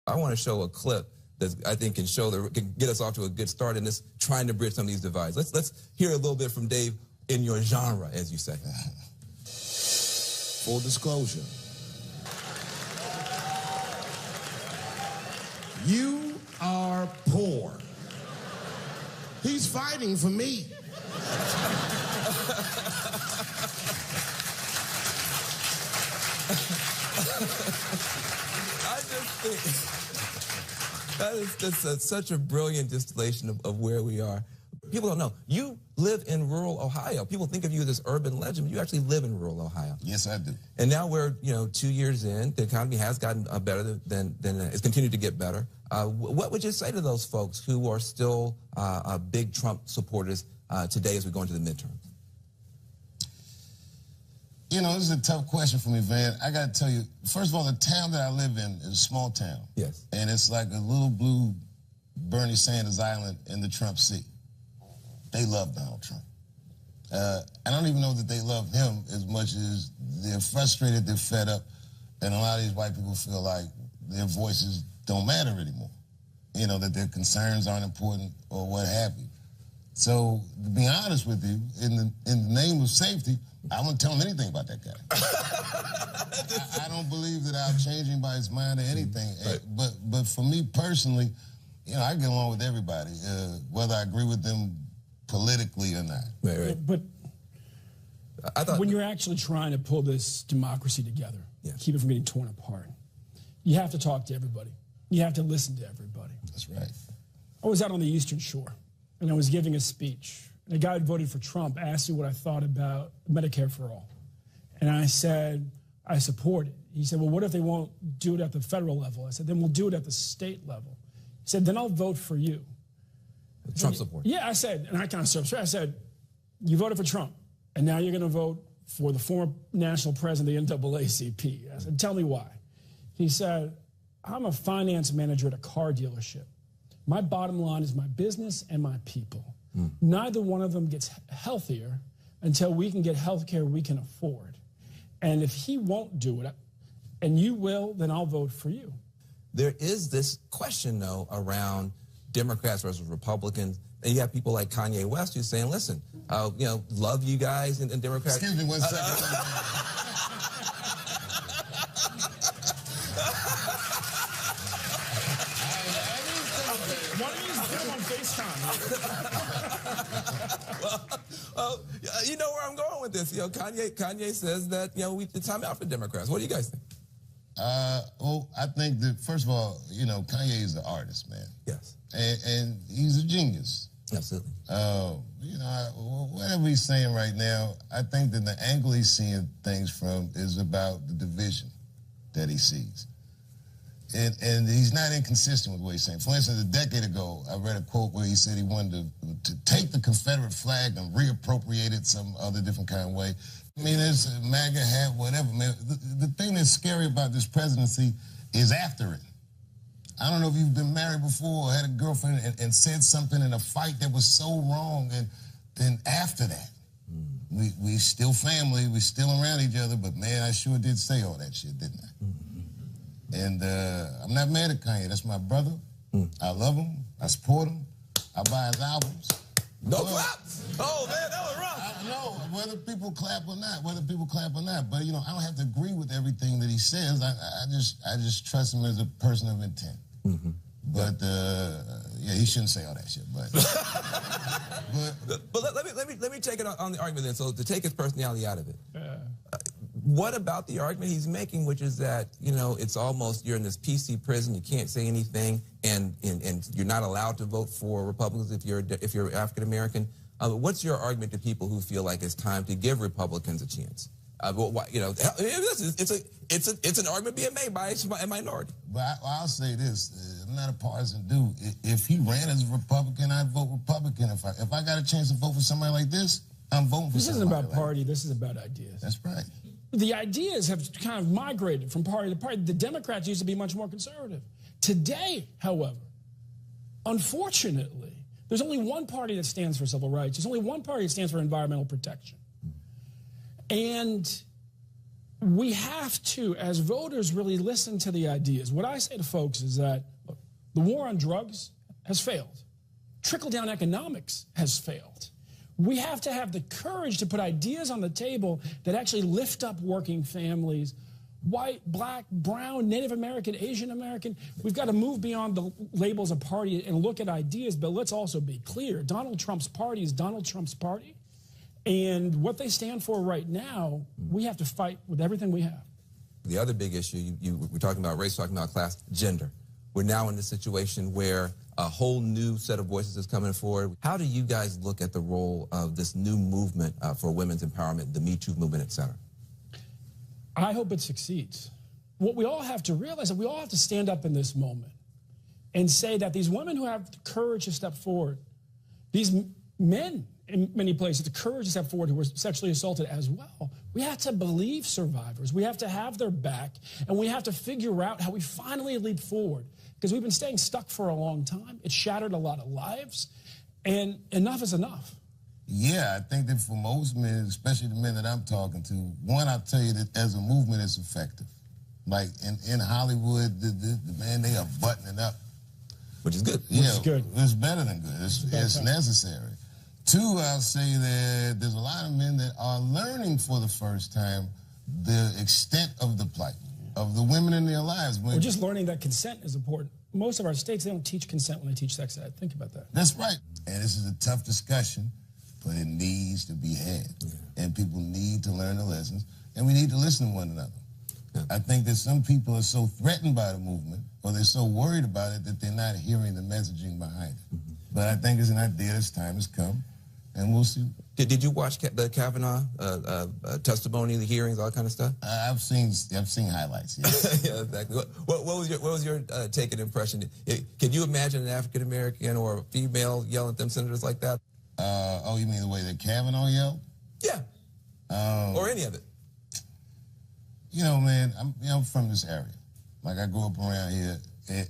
I want to show a clip that I think can get us off to a good start in this trying to bridge some of these divides. Let's hear a little bit from Dave in your genre, as you say. Full disclosure. You are poor. He's fighting for me. I just think that is just such a brilliant distillation of where we are. People don't know. You live in rural Ohio. People think of you as this urban legend, but you actually live in rural Ohio. Yes, I do. And now we're, 2 years in. The economy has gotten better than it's continued to get better. What would you say to those folks who are still big Trump supporters today as we go into the midterms? This is a tough question for me, Van. I got to tell you, first of all, the town that I live in is a small town. Yes. And it's like a little blue Bernie Sanders island in the Trump Sea. They love Donald Trump. I don't even know that they love him as much as they're frustrated, they're fed up, and a lot of these white people feel like their voices don't matter anymore. That their concerns aren't important or what have you. So, to be honest with you, in the name of safety, I won't tell him anything about that guy. I don't believe that I'll change anybody's mind or anything. Right. But for me personally, I get along with everybody, whether I agree with them politically or not. Right. But when you're actually trying to pull this democracy together, keep it from getting torn apart, you have to talk to everybody. You have to listen to everybody. That's right. I was out on the Eastern Shore, and I was giving a speech. And a guy who voted for Trump asked me what I thought about Medicare for all. And I said, I support it. He said, well, what if they won't do it at the federal level? I said, then we'll do it at the state level. He said, then I'll vote for you. Trump support. Yeah, I said, and I kind of stopped. I said, you voted for Trump, and now you're going to vote for the former national president of the NAACP. I said, tell me why. He said, I'm a finance manager at a car dealership. My bottom line is my business and my people. Neither one of them gets healthier until we can get health care we can afford. And if he won't do it, and you will, then I'll vote for you. There is this question, though, around Democrats versus Republicans. And you have people like Kanye West who's saying, listen, love you guys and Democrats. Excuse me 1 second. Why don't you just put him on FaceTime? Well, you know where I'm going with this. Kanye says that, it's time out for Democrats. What do you guys think? Well, I think that, first of all, Kanye is an artist, man. Yes. And he's a genius. Absolutely. Whatever he's saying right now, I think that the angle he's seeing things from is about the division that he sees. And he's not inconsistent with what he's saying. For instance, a decade ago, I read a quote where he said he wanted to take the Confederate flag and reappropriate it some other different kind of way. I mean, there's a MAGA hat, whatever, man. The thing that's scary about this presidency is after it. I don't know if you've been married before or had a girlfriend and said something in a fight that was so wrong, and then after that, we still family, we still around each other, but man, I sure did say all that shit, didn't I? And I'm not mad at Kanye. That's my brother. I love him. I support him. I buy his albums. No claps. Oh, man, that was rough. I know, whether people clap or not, But, I don't have to agree with everything that he says. I just trust him as a person of intent. But, he shouldn't say all that shit. But let me take it on the argument then. So to take his personality out of it. What about the argument he's making, which is that, it's almost you're in this PC prison, you can't say anything, and you're not allowed to vote for Republicans if you're African American. What's your argument to people who feel like it's time to give Republicans a chance? It's an argument being made by a minority. But I'll say this: I'm not a partisan dude. If he ran as a Republican, I'd vote Republican. If I got a chance to vote for somebody like this, I'm voting for somebody. This isn't about party. This is about ideas. That's right. The ideas have kind of migrated from party to party. The Democrats used to be much more conservative. Today, however, unfortunately, there's only one party that stands for civil rights. There's only one party that stands for environmental protection. And we have to, as voters, really listen to the ideas. What I say to folks is that look, the war on drugs has failed. Trickle-down economics has failed. We have to have the courage to put ideas on the table that actually lift up working families, white, black, brown, Native American, Asian American. We've got to move beyond the labels of party and look at ideas, but let's also be clear. Donald Trump's party is Donald Trump's party. And what they stand for right now, we have to fight with everything we have. The other big issue, we're talking about race, talking about class, gender. We're now in a situation where a whole new set of voices is coming forward. How do you guys look at the role of this new movement for women's empowerment, the Me Too movement, et cetera? I hope it succeeds. What we all have to realize is that we all have to stand up in this moment and say that these women who have the courage to step forward, these men in many places, the courage to step forward who were sexually assaulted as well, we have to believe survivors. We have to have their back, and we have to figure out how we finally leap forward, because we've been staying stuck for a long time. It's shattered a lot of lives, and enough is enough. Yeah, I think that for most men, especially the men that I'm talking to, one, I'll tell you that as a movement, it's effective. Like in Hollywood, the man, they are buttoning up. Which is good. Yeah, Which is good. It's better than good. It's necessary. Two, I'll say that there's a lot of men that are learning for the first time the extent of the plight of the women in their lives. We're just learning that consent is important. Most of our states, they don't teach consent when they teach sex ed. Think about that. That's right. And this is a tough discussion, but it needs to be had. Yeah. And people need to learn the lessons, and we need to listen to one another. Yeah. I think that some people are so threatened by the movement, or they're so worried about it, that they're not hearing the messaging behind it. Mm-hmm. But I think it's an idea, this time has come, and we'll see. Did you watch the Kavanaugh testimony, the hearings, all that kind of stuff? I've seen highlights. Yes. Yeah, exactly. What was your take and impression? Can you imagine an African American or a female yelling at them senators like that? Oh, you mean the way that Kavanaugh yelled? Yeah. Or any of it. You know, man, I'm from this area. Like, I grew up around here,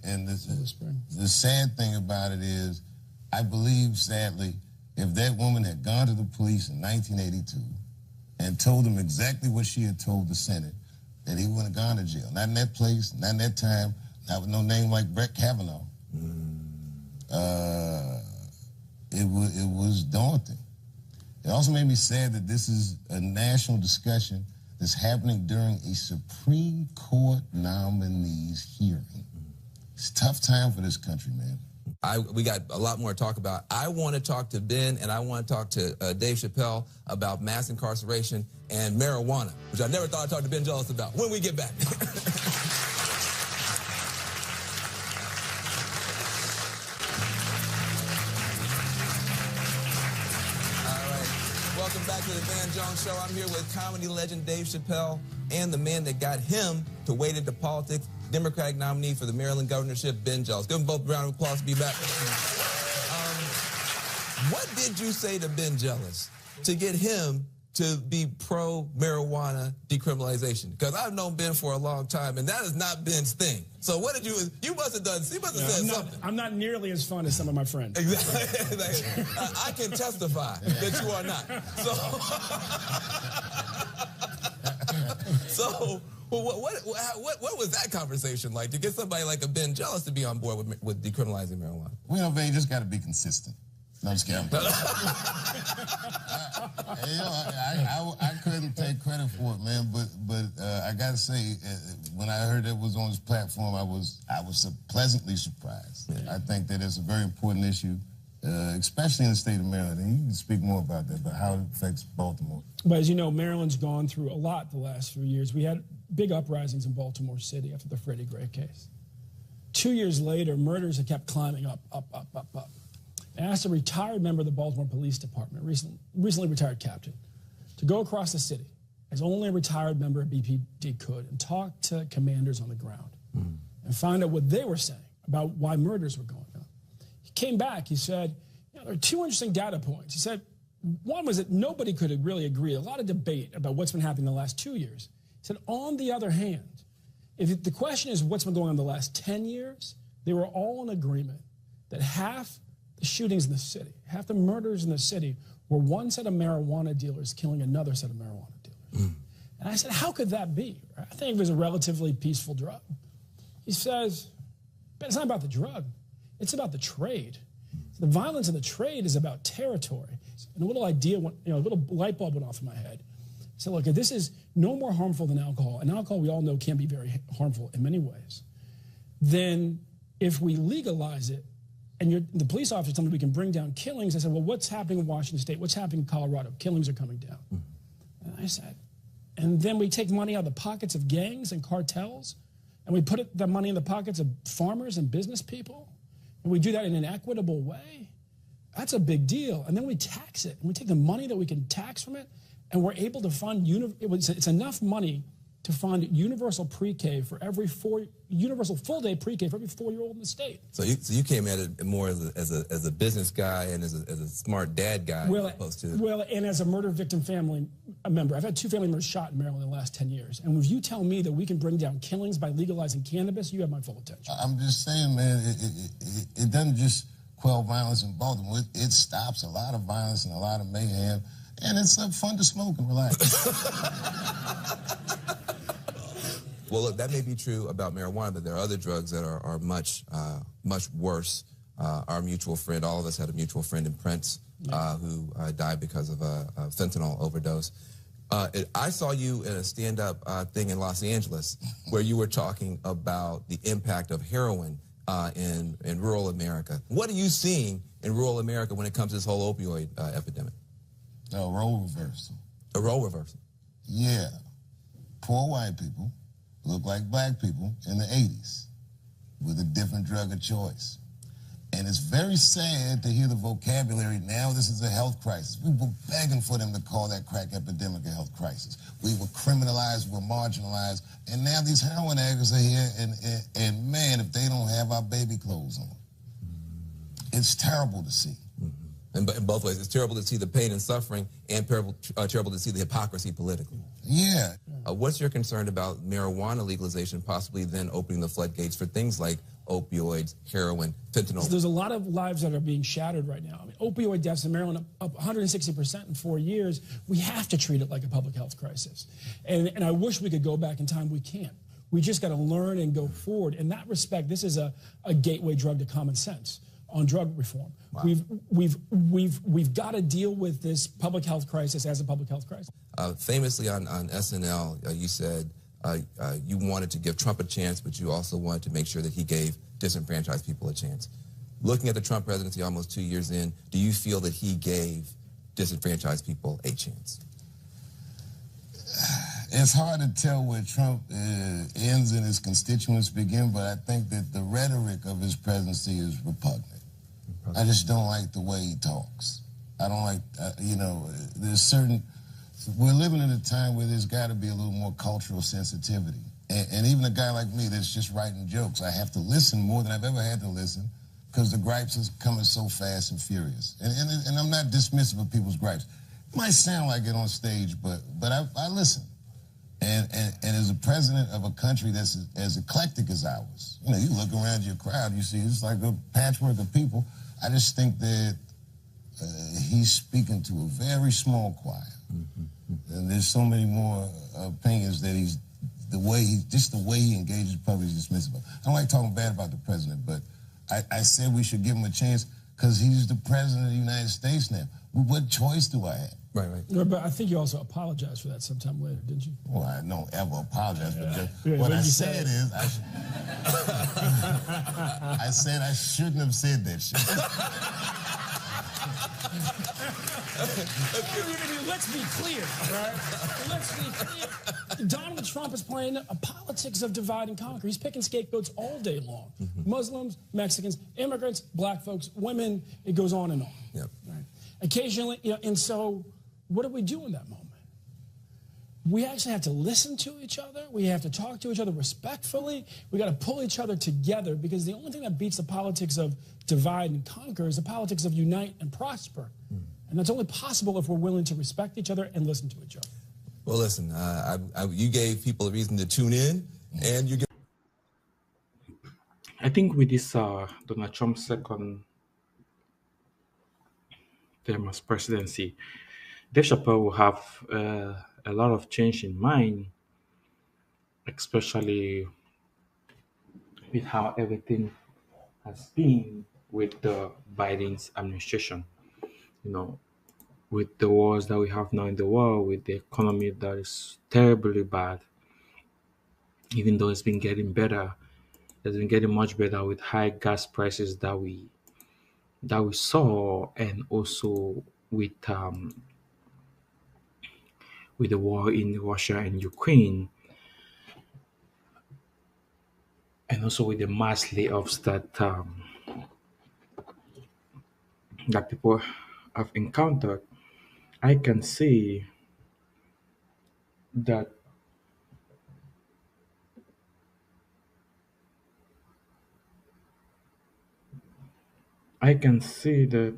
and the sad thing about it is, I believe, sadly, if that woman had gone to the police in 1982 and told them exactly what she had told the Senate, that he wouldn't have gone to jail. Not in that place, not in that time, not with no name like Brett Kavanaugh. It was daunting. It also made me sad that this is a national discussion that's happening during a Supreme Court nominee's hearing. It's a tough time for this country, man. We got a lot more to talk about. I want to talk to Ben, and I want to talk to Dave Chappelle about mass incarceration and marijuana, which I never thought I'd talk to Ben Jealous about when we get back. Welcome back to the Van Jones Show. I'm here with comedy legend Dave Chappelle and the man that got him to wade into politics, Democratic nominee for the Maryland governorship, Ben Jealous. Give them both a round of applause to be back. What did you say to Ben Jealous to get him to be pro-marijuana decriminalization? Because I've known Ben for a long time, and that is not Ben's thing. So what did you must have done, you must have said something. I'm not nearly as fun as some of my friends. Exactly. I can testify that you are not. So what was that conversation like to get somebody like a Ben Jealous to be on board with decriminalizing marijuana? Well, Ben, you just got to be consistent. No, I'm just kidding. I couldn't take credit for it, man. But I got to say, when I heard it was on his platform, I was pleasantly surprised. Yeah. I think that it's a very important issue, especially in the state of Maryland. And you can speak more about that, but how it affects Baltimore. But as you know, Maryland's gone through a lot the last few years. We had big uprisings in Baltimore City after the Freddie Gray case. 2 years later, murders have kept climbing up. I asked a retired member of the Baltimore Police Department, recently retired captain, to go across the city, as only a retired member of BPD could, and talk to commanders on the ground and find out what they were saying about why murders were going on. He came back, he said, there are two interesting data points. He said, one was that nobody could really agree, a lot of debate about what's been happening in the last 2 years. He said, on the other hand, if the question is what's been going on in the last 10 years, they were all in agreement that half the shootings in the city, half the murders in the city were one set of marijuana dealers killing another set of marijuana dealers. And I said, how could that be? I think it was a relatively peaceful drug. He says, but it's not about the drug. It's about the trade. The violence of the trade is about territory. And a little idea, a little light bulb went off in my head. So look, this is no more harmful than alcohol, and alcohol we all know can be very harmful in many ways. Then if we legalize it, and the police officer told me we can bring down killings, I said, well, what's happening in Washington State? What's happening in Colorado? Killings are coming down. And I said, and then we take money out of the pockets of gangs and cartels, and we put the money in the pockets of farmers and business people, and we do that in an equitable way. That's a big deal. And then we tax it, and we take the money that we can tax from it, and we're able to fund, it's enough money to fund universal pre-K for every universal full-day pre-K for every 4-year-old in the state. So you came at it more as a business guy and as a smart dad guy, as opposed to... Well, and as a murder victim family member. I've had 2 family members shot in Maryland in the last 10 years. And if you tell me that we can bring down killings by legalizing cannabis, you have my full attention. I'm just saying, man, it doesn't just quell violence in Baltimore. It stops a lot of violence and a lot of mayhem. And it's fun to smoke and relax. Well, look, that may be true about marijuana, but there are other drugs that are much worse. Our mutual friend, all of us had a mutual friend in Prince who died because of a fentanyl overdose. I saw you in a stand-up thing in Los Angeles where you were talking about the impact of heroin in rural America. What are you seeing in rural America when it comes to this whole opioid epidemic? A role reversal. A role reversal? Yeah. Poor white people look like black people in the 80s with a different drug of choice. And it's very sad to hear the vocabulary, now this is a health crisis. We were begging for them to call that crack epidemic a health crisis. We were criminalized, we were marginalized, and now these heroin addicts are here, and man, if they don't have our baby clothes on, it's terrible to see. In both ways. It's terrible to see the pain and suffering, and terrible to see the hypocrisy politically. Yeah. What's your concern about marijuana legalization possibly then opening the floodgates for things like opioids, heroin, fentanyl? There's a lot of lives that are being shattered right now. I mean, opioid deaths in Maryland up 160% in 4 years. We have to treat it like a public health crisis. And I wish we could go back in time. We can't. We just got to learn and go forward. In that respect, this is a gateway drug to common sense on drug reform. Wow. We've got to deal with this public health crisis as a public health crisis. Famously on SNL, you said you wanted to give Trump a chance, but you also wanted to make sure that he gave disenfranchised people a chance. Looking at the Trump presidency almost 2 years in, do you feel that he gave disenfranchised people a chance? It's hard to tell where Trump ends and his constituents begin, but I think that the rhetoric of his presidency is repugnant. I just don't like the way he talks. I don't like, we're living in a time where there's got to be a little more cultural sensitivity. And even a guy like me that's just writing jokes, I have to listen more than I've ever had to listen because the gripes are coming so fast and furious. And I'm not dismissive of people's gripes. It might sound like it on stage, but I listen. And as a president of a country that's as eclectic as ours, you look around your crowd, you see it's like a patchwork of people. I just think that he's speaking to a very small choir. And there's so many more opinions that the way he engages the public is dismissive. I don't like talking bad about the president, but I said we should give him a chance because he's the president of the United States now. What choice do I have? Right. But I think you also apologized for that sometime later, didn't you? Well, I don't ever apologize for that. What I said is, I said I shouldn't have said that shit. Let's be clear, right? Let's be clear. Donald Trump is playing a politics of divide and conquer. He's picking scapegoats all day long. Muslims, Mexicans, immigrants, black folks, women, it goes on and on. Yep. Right? Occasionally, and so what do we do in that moment? We actually have to listen to each other. We have to talk to each other respectfully. We got to pull each other together because the only thing that beats the politics of divide and conquer is the politics of unite and prosper. And that's only possible if we're willing to respect each other and listen to each other. Well, listen, you gave people a reason to tune in, and you. I think with this Donald Trump's second term as presidency, Dave Chappelle will have a lot of change in mind, especially with how everything has been with the Biden's administration. You know, with the wars that we have now in the world, with the economy that is terribly bad, even though it's been getting better, it's been getting much better with high gas prices that we saw, and also with the war in Russia and Ukraine, and also with the mass layoffs that people have encountered. I can say that I can say that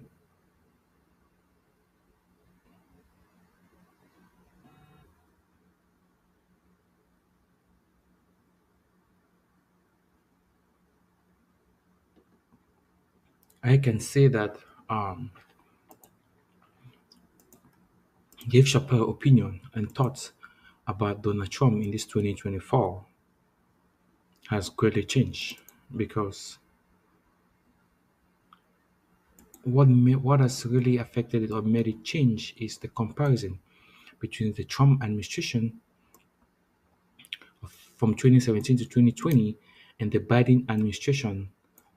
I can say that um, Dave Chappelle opinion and thoughts about Donald Trump in this 2024 has greatly changed, because what has really affected it or made it change is the comparison between the Trump administration from 2017 to 2020 and the Biden administration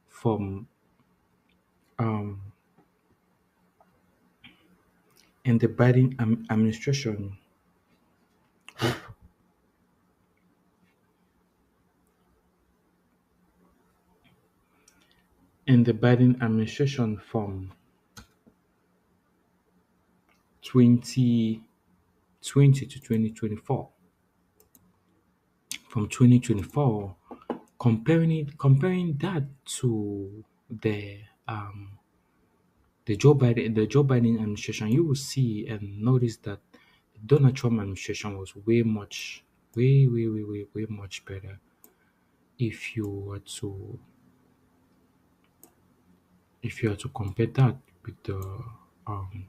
from um, and the Biden administration from 2020 to 2024. From 2024, comparing that to the um, the Joe Biden administration, you will see and notice that the Donald Trump administration was way much better. If you were to compare that with the um,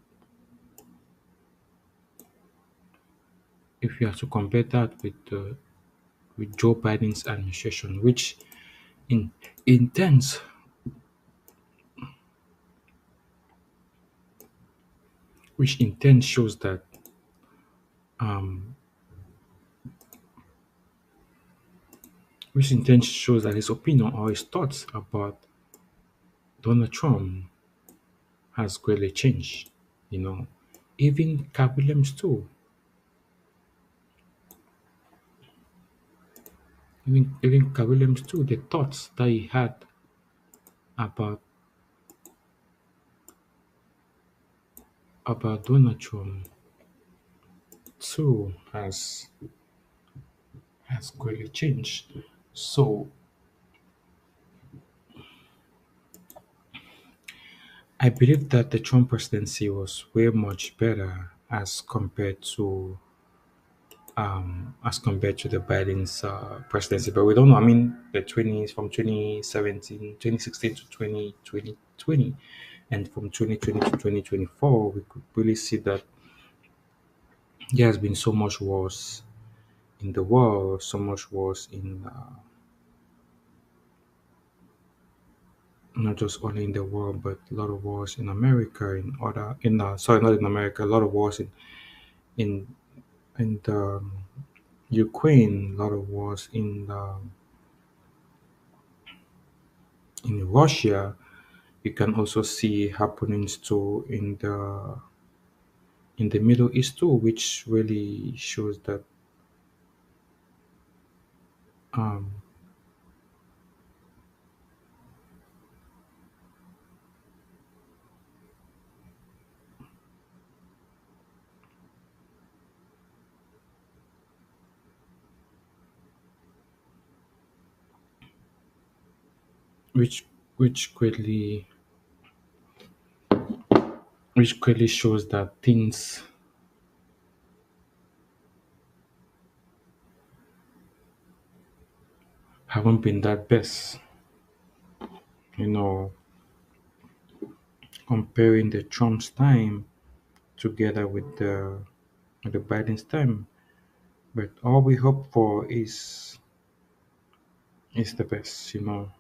if you are to compare that with Joe Biden's administration, in intends which intent shows that um, his opinion or his thoughts about Donald Trump has greatly changed. You know, even Cat Williams too. Even Cat Williams too. The thoughts that he had about Donald Trump too has greatly changed. So I believe that the Trump presidency was way much better as compared to the Biden's presidency. But we don't know. I mean, the 20s from 2017, 2016 to 2020, and from 2020 to 2024, we could really see that there has been so much wars in the world, so much wars in not just only in the world, but a lot of wars in America, sorry, not in America, a lot of wars in in Ukraine, a lot of wars in Russia. You can also see happenings too in the Middle East too, which really shows that um, which which greatly shows that things haven't been that best. You know, comparing the Trump's time together with the at the Biden's time. But all we hope for is the best,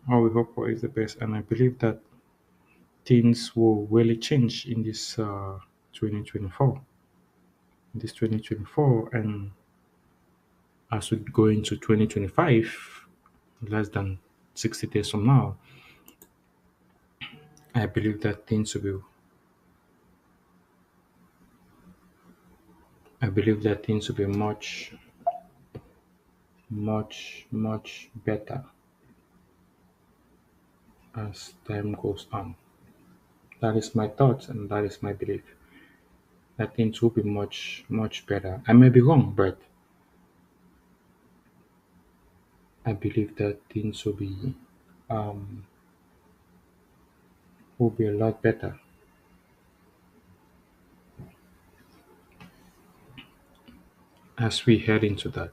All we hope for is the best, and I believe that things will really change in this 2024. In this 2024, and as we go into 2025, less than 60 days from now, I believe that things will be much, much, much better as time goes on. That is my thoughts and that is my belief. That things will be much, much better. I may be wrong, but I believe that things um, will be a lot better as we head into that.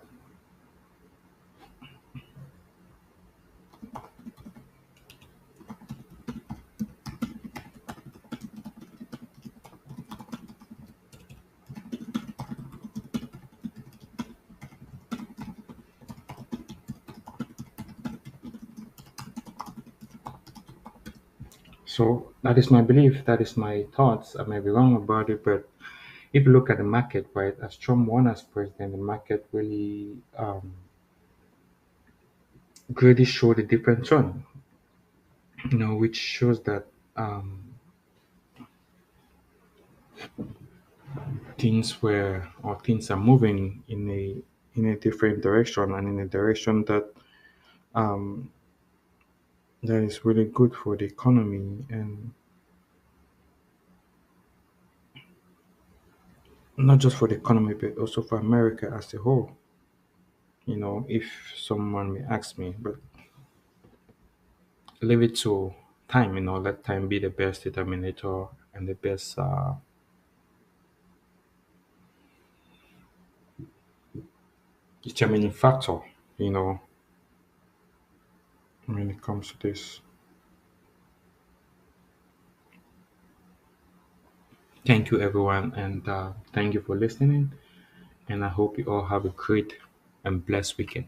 So that is my belief. That is my thoughts. I may be wrong about it, but if you look at the market, right, as Trump won as president, the market really showed a different tone, which shows that things are moving in a different direction and in a direction um, that is really good for the economy and not just for the economy but also for America as a whole. If someone may ask me, but leave it to time. Let time be the best determinator and the best determining factor. You know, when it comes to this. Thank you, everyone, and thank you for listening. And I hope you all have a great and blessed weekend.